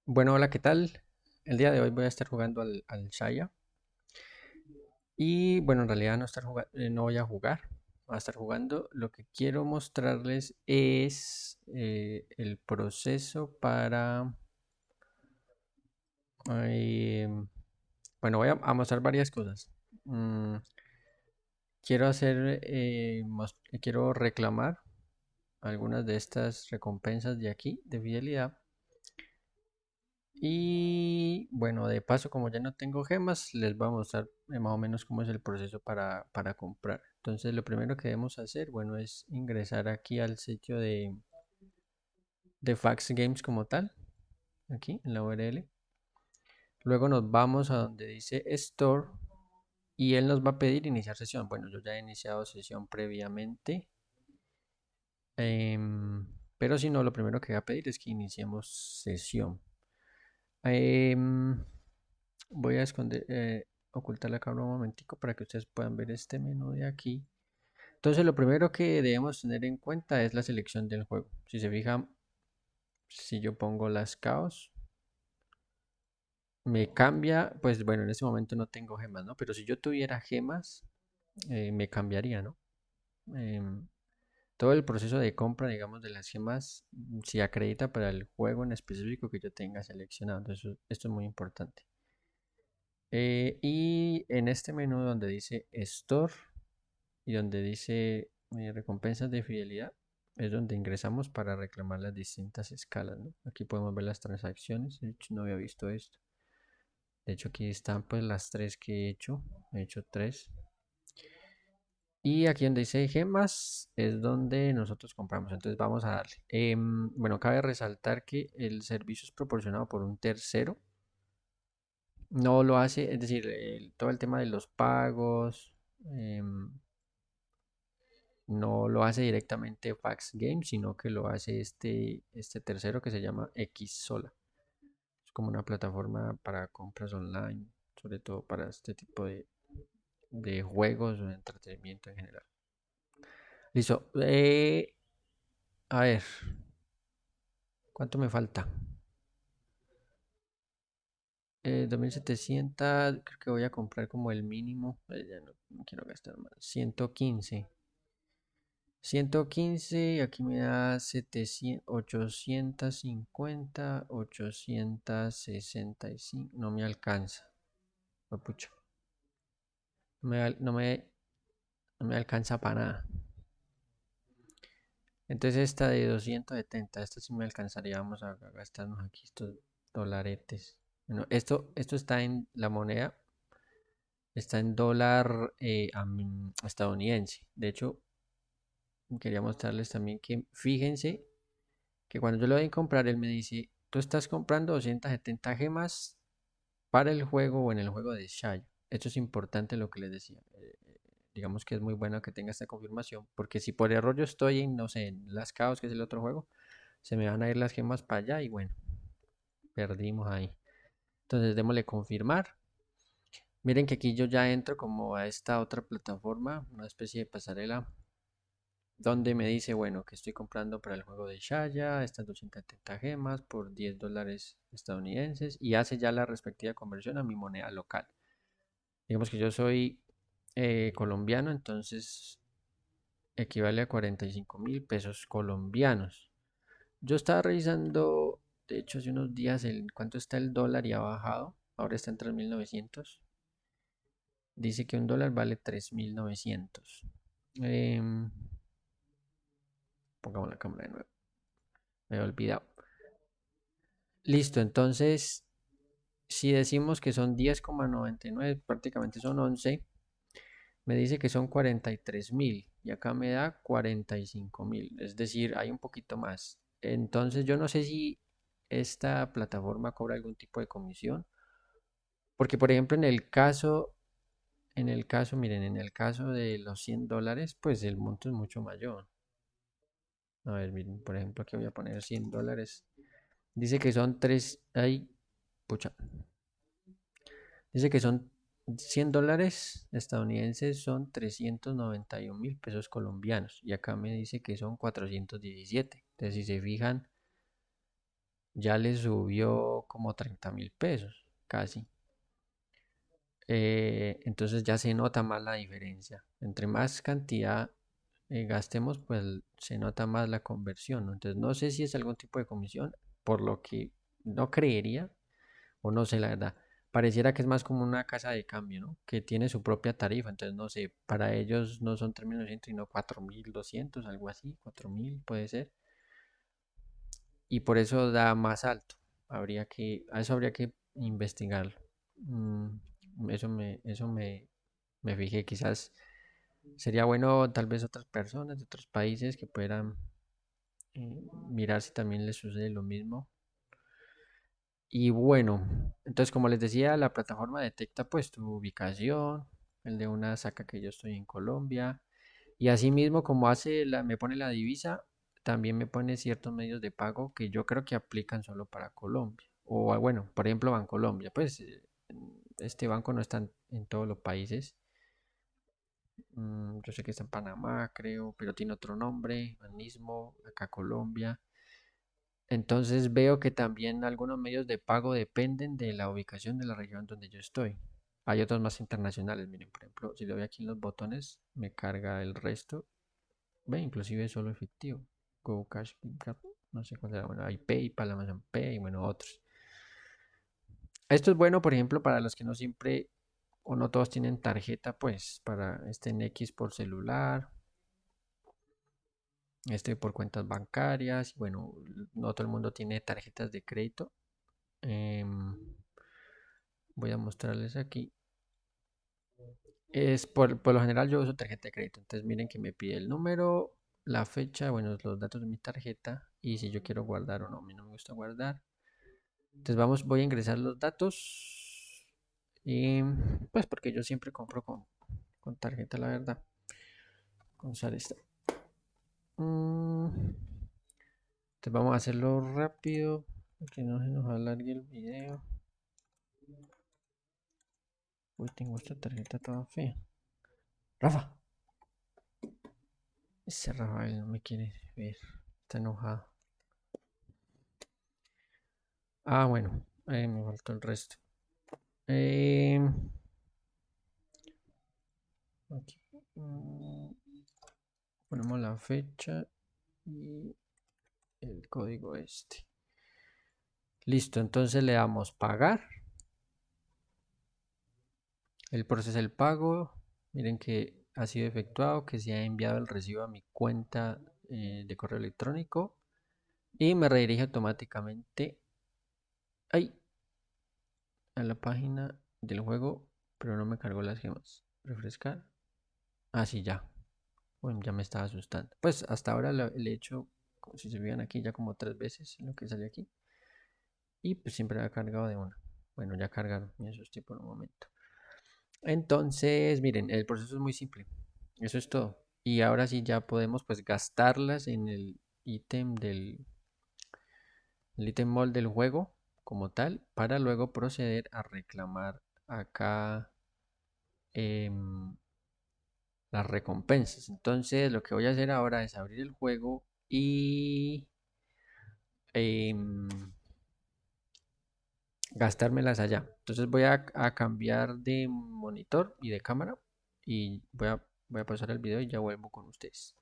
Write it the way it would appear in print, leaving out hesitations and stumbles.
Bueno, hola, ¿qué tal? El día de hoy voy a estar jugando al Shaya. Y bueno, en realidad no voy a jugar, voy a estar jugando. Lo que quiero mostrarles es el proceso para... eh, bueno, voy a mostrar varias cosas. Mm, quiero reclamar algunas de estas recompensas de aquí de fidelidad. Y bueno, de paso, como ya no tengo gemas, les voy a mostrar más o menos cómo es el proceso para comprar. Entonces, lo primero que debemos hacer, bueno, es ingresar aquí al sitio de Fax Games como tal, aquí en la URL. Luego nos vamos a donde dice Store y él nos va a pedir iniciar sesión. Bueno, yo ya he iniciado sesión previamente, pero si no, lo primero que va a pedir es que iniciemos sesión. Em, Voy a ocultar la cámara un momentico para que ustedes puedan ver este menú de aquí. Entonces, lo primero que debemos tener en cuenta es la selección del juego. Si se fijan, si yo pongo las caos, me cambia, pues bueno, en este momento no tengo gemas, ¿no? Pero si yo tuviera gemas, me cambiaría, ¿no? Em, Todo el proceso de compra, digamos, de las gemas, si acredita para el juego en específico que yo tenga seleccionado. Entonces, esto es muy importante. Y en este menú donde dice Store y donde dice recompensas de fidelidad, es donde ingresamos para reclamar las distintas escalas, ¿no? Aquí podemos ver las transacciones. De hecho, no había visto esto. De hecho, aquí están pues las tres que he hecho. He hecho tres. Y aquí donde dice gemas es donde nosotros compramos. Entonces vamos a darle. Bueno, cabe resaltar que el servicio es proporcionado por un tercero. No lo hace, es decir, todo el tema de los pagos, em, no lo hace directamente Fax Games, sino que lo hace este tercero que se llama Xsola. Es como una plataforma para compras online, sobre todo para este tipo de juegos o de entretenimiento en general. Listo. A ver, ¿cuánto me falta? 2700, creo que voy a comprar como el mínimo. Ya no quiero gastar más. 115, aquí me da 700, 850, 865, no me alcanza. Oh, pucha, no me, al- no me alcanza para nada. Entonces esta de 270, esta sí me alcanzaría. Vamos a gastarnos aquí estos dolaretes. Bueno, esto está en la moneda, está en dólar estadounidense. De hecho, quería mostrarles también que fíjense que cuando yo le doy a comprar, él me dice, tú estás comprando 270 gemas para el juego o en el juego de Shay. Esto es importante lo que les decía. Digamos que es muy bueno que tenga esta confirmación, porque si por error yo estoy en, no sé, en Las Caos, que es el otro juego, se me van a ir las gemas para allá y bueno, perdimos ahí. Entonces démosle confirmar. Miren que aquí yo ya entro como a esta otra plataforma, una especie de pasarela donde me dice, bueno, que estoy comprando para el juego de Shaya, estas 270 gemas por 10 dólares estadounidenses y hace ya la respectiva conversión a mi moneda local. Digamos que yo soy colombiano, entonces equivale a 45.000 pesos colombianos. Yo estaba revisando, de hecho, hace unos días cuánto está el dólar y ha bajado. Ahora está en 3.900. Dice que un dólar vale 3.900. Em, Pongamos la cámara de nuevo. Me he olvidado. Listo, entonces, si decimos que son 10,99, prácticamente son 11, me dice que son 43.000 y acá me da 45.000, es decir, hay un poquito más. Entonces, yo no sé si esta plataforma cobra algún tipo de comisión, porque por ejemplo, miren, en el caso de los 100 dólares, pues el monto es mucho mayor. A ver, miren, por ejemplo, aquí voy a poner 100 dólares. Dice que son 3, ay, pucha. Dice que son 100 dólares estadounidenses, son 391.000 pesos colombianos. Y acá me dice que son 417. Entonces, si se fijan, ya le subió como 30.000 pesos, casi. Entonces ya se nota más la diferencia. Entre más cantidad gastemos, pues se nota más la conversión, ¿no? Entonces no sé si es algún tipo de comisión, por lo que no creería, o no sé la verdad. Pareciera que es más como una casa de cambio, ¿no? Que tiene su propia tarifa, entonces no sé, para ellos no son 3.900 sino 4.200 algo así, 4.000 puede ser. Y por eso da más alto. A eso habría que investigarlo. Mm, me fijé, quizás sería bueno tal vez otras personas de otros países que puedan mirar si también les sucede lo mismo. Y bueno, entonces como les decía, la plataforma detecta pues tu ubicación, el de una saca que yo estoy en Colombia, y asimismo como me pone la divisa, también me pone ciertos medios de pago que yo creo que aplican solo para Colombia. O bueno, por ejemplo, Bancolombia, pues este banco no está en todos los países. Yo sé que está en Panamá, creo, pero tiene otro nombre, mismo, acá Colombia. Entonces veo que también algunos medios de pago dependen de la ubicación de la región donde yo estoy. Hay otros más internacionales, miren, por ejemplo, si le doy aquí en los botones, me carga el resto. Ve, inclusive solo efectivo. Go Cash, Pick no sé cuál será. Bueno, hay PayPal, Amazon Pay, bueno, otros. Esto es bueno, por ejemplo, para los que no siempre o no todos tienen tarjeta, pues, para este en X por celular, este por cuentas bancarias. Bueno, no todo el mundo tiene tarjetas de crédito. Em, Voy a mostrarles aquí. Por lo general yo uso tarjeta de crédito. Entonces miren que me pide el número, la fecha, bueno, los datos de mi tarjeta y si yo quiero guardar o no. A mí no me gusta guardar. Entonces voy a ingresar los datos y pues porque yo siempre compro con tarjeta, la verdad. Con usar esta. Entonces vamos a hacerlo rápido, que no se nos alargue el video. Uy, tengo esta tarjeta toda fea. Rafa, ese Rafael no me quiere ver. Está enojado. Ah, bueno, me faltó el resto. Eh, Aquí ponemos la fecha y el código este. Listo, entonces le damos pagar. Él procesa el pago. Miren que ha sido efectuado, que se ha enviado el recibo a mi cuenta de correo electrónico y me redirige automáticamente ahí a la página del juego, pero no me cargó las gemas. Refrescar. Ah, sí, ya. Bueno, ya me estaba asustando. Pues hasta ahora le he hecho, como si se vean aquí, ya como 3 veces en lo que sale aquí. Y pues siempre ha cargado de una. Bueno, ya cargaron. Me asusté por un momento. Entonces, miren, el proceso es muy simple. Eso es todo. Y ahora sí ya podemos pues gastarlas en el ítem mall del juego como tal para luego proceder a reclamar acá em, las recompensas. Entonces, lo que voy a hacer ahora es abrir el juego y em, gastármelas allá. Entonces voy a cambiar de monitor y de cámara y voy a pasar el video y ya vuelvo con ustedes.